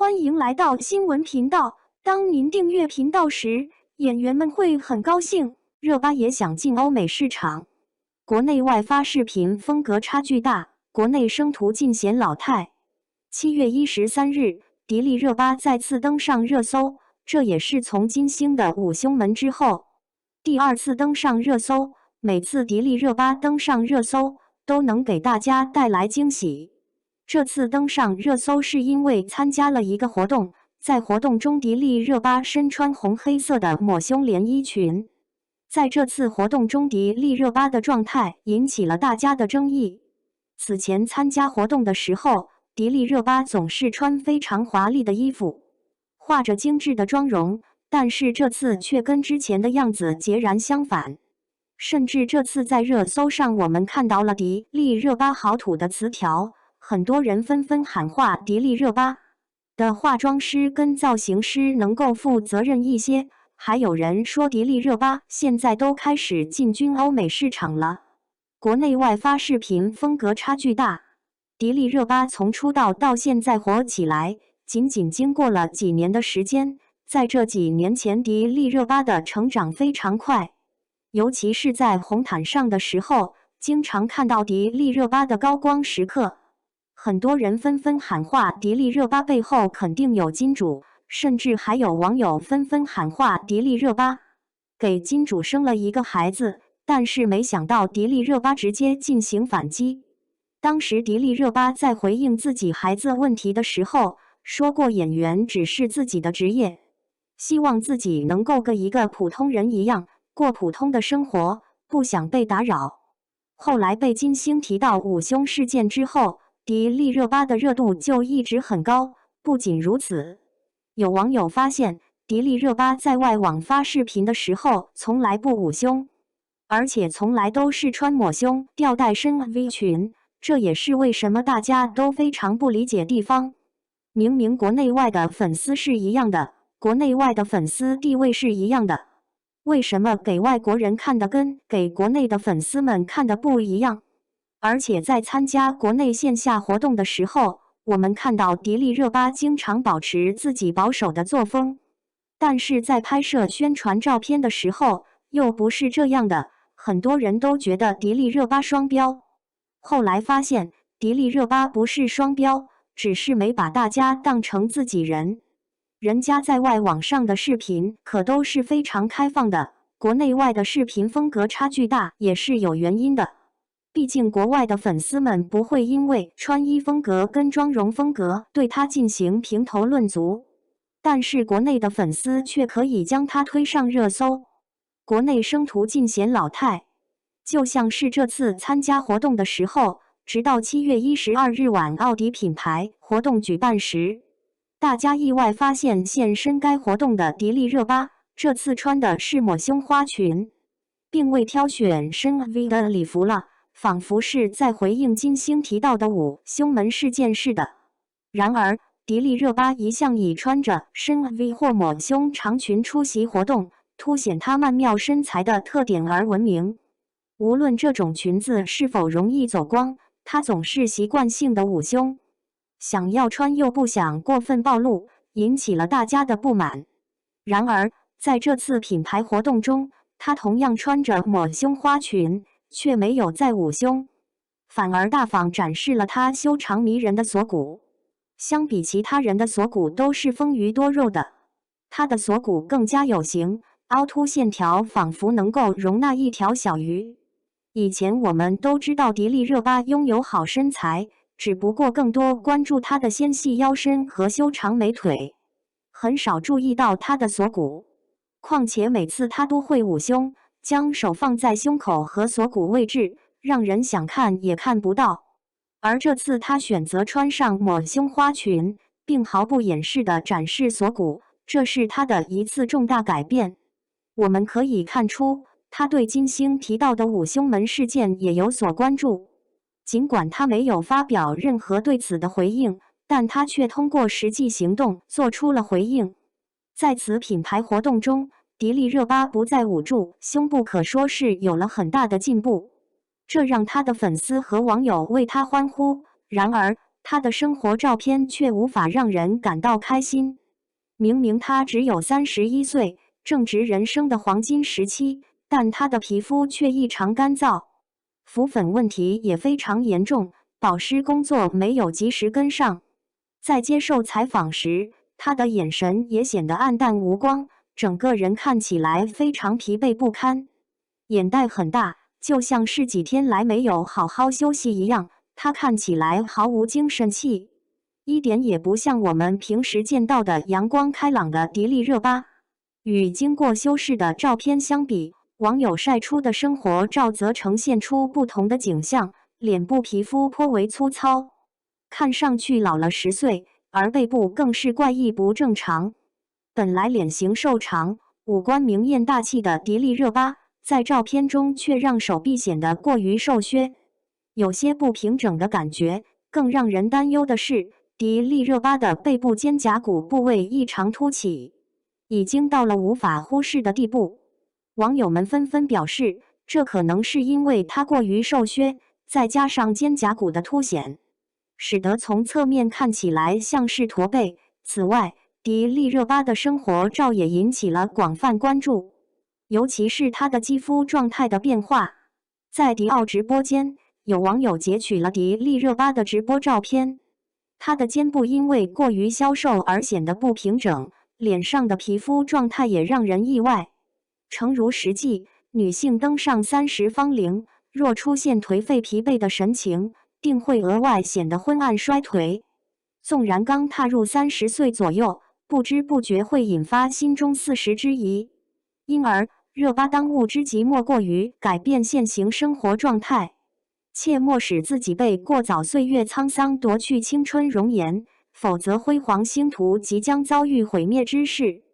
欢迎来到新闻频道。当您订阅频道时，演员们会很高兴。热巴也想进欧美市场，国内外发视频风格差距大，国内生图尽显老态。7月13日，迪丽热巴再次登上热搜，这也是从金星的五凶门之后第2次登上热搜。每次迪丽热巴登上热搜，都能给大家带来惊喜。这次登上热搜是因为参加了一个活动，在活动中迪丽热巴身穿红黑色的抹胸连衣裙。在这次活动中，迪丽热巴的状态引起了大家的争议。此前参加活动的时候，迪丽热巴总是穿非常华丽的衣服，画着精致的妆容，但是这次却跟之前的样子截然相反。甚至这次在热搜上，我们看到了迪丽热巴好土的词条，很多人纷纷喊话迪丽热巴的化妆师跟造型师能够负责任一些，还有人说迪丽热巴现在都开始进军欧美市场了。国内外发视频风格差距大，迪丽热巴从出道到现在火起来，仅仅经过了几年的时间。在这几年前，迪丽热巴的成长非常快，尤其是在红毯上的时候，经常看到迪丽热巴的高光时刻。很多人纷纷喊话迪丽热巴背后肯定有金主，甚至还有网友纷纷喊话迪丽热巴给金主生了一个孩子，但是没想到迪丽热巴直接进行反击。当时迪丽热巴在回应自己孩子问题的时候说过，演员只是自己的职业，希望自己能够跟一个普通人一样过普通的生活，不想被打扰。后来被金星提到五凶事件之后，迪丽热巴的热度就一直很高。不仅如此，有网友发现迪丽热巴在外网发视频的时候从来不捂胸，而且从来都是穿抹胸吊带深 V 裙，这也是为什么大家都非常不理解地方。明明国内外的粉丝是一样的，国内外的粉丝地位是一样的，为什么给外国人看的跟给国内的粉丝们看的不一样？而且在参加国内线下活动的时候，我们看到迪丽热巴经常保持自己保守的作风，但是在拍摄宣传照片的时候又不是这样的，很多人都觉得迪丽热巴双标。后来发现迪丽热巴不是双标，只是没把大家当成自己人。人家在外网上的视频可都是非常开放的，国内外的视频风格差距大也是有原因的。毕竟国外的粉丝们不会因为穿衣风格跟妆容风格对他进行评头论足，但是国内的粉丝却可以将他推上热搜。国内生图尽显老态，就像是这次参加活动的时候，直到7月12日晚奥迪品牌活动举办时，大家意外发现现身该活动的迪丽热巴这次穿的是抹胸花裙，并未挑选深 V 的礼服了，仿佛是在回应金星提到的五凶门事件似的。然而，迪丽热巴一向以穿着深 V 或抹胸长裙出席活动，凸显她曼妙身材的特点而闻名。无论这种裙子是否容易走光，她总是习惯性的捂胸，想要穿又不想过分暴露，引起了大家的不满。然而，在这次品牌活动中，她同样穿着抹胸花裙，却没有在捂胸，反而大方展示了她修长迷人的锁骨。相比其他人的锁骨都是丰腴多肉的，她的锁骨更加有型，凹凸线条仿佛能够容纳一条小鱼。以前我们都知道迪丽热巴拥有好身材，只不过更多关注她的纤细腰身和修长美腿，很少注意到她的锁骨。况且每次她都会捂胸，将手放在胸口和锁骨位置，让人想看也看不到。而这次她选择穿上抹胸花裙，并毫不掩饰地展示锁骨，这是她的一次重大改变。我们可以看出，她对金星提到的五凶门事件也有所关注。尽管她没有发表任何对此的回应，但她却通过实际行动做出了回应。在此品牌活动中，迪丽热巴不再捂住胸部，可说是有了很大的进步，这让她的粉丝和网友为她欢呼。然而，她的生活照片却无法让人感到开心。明明她只有31岁，正值人生的黄金时期，但她的皮肤却异常干燥，浮粉问题也非常严重，保湿工作没有及时跟上。在接受采访时，她的眼神也显得黯淡无光，整个人看起来非常疲惫不堪，眼袋很大，就像是几天来没有好好休息一样。她看起来毫无精神气，一点也不像我们平时见到的阳光开朗的迪丽热巴。与经过修饰的照片相比，网友晒出的生活照则呈现出不同的景象，脸部皮肤颇为粗糙，看上去老了10岁，而背部更是怪异不正常。本来脸型瘦长、五官明艳大气的迪丽热巴，在照片中却让手臂显得过于瘦削，有些不平整的感觉。更让人担忧的是，迪丽热巴的背部肩胛骨部位异常凸起，已经到了无法忽视的地步。网友们纷纷表示，这可能是因为她过于瘦削，再加上肩胛骨的凸显，使得从侧面看起来像是驼背。此外，迪丽热巴的生活照也引起了广泛关注，尤其是她的肌肤状态的变化。在迪奥直播间，有网友截取了迪丽热巴的直播照片，她的肩部因为过于消瘦而显得不平整，脸上的皮肤状态也让人意外。诚如实际，女性登上30芳龄，若出现颓废疲惫的神情，定会额外显得昏暗衰颓。纵然刚踏入30岁左右，不知不觉会引发心中40之疑。因而，热巴当务之急莫过于改变现行生活状态，切莫使自己被过早岁月沧桑夺去青春容颜，否则辉煌星途即将遭遇毁灭之势。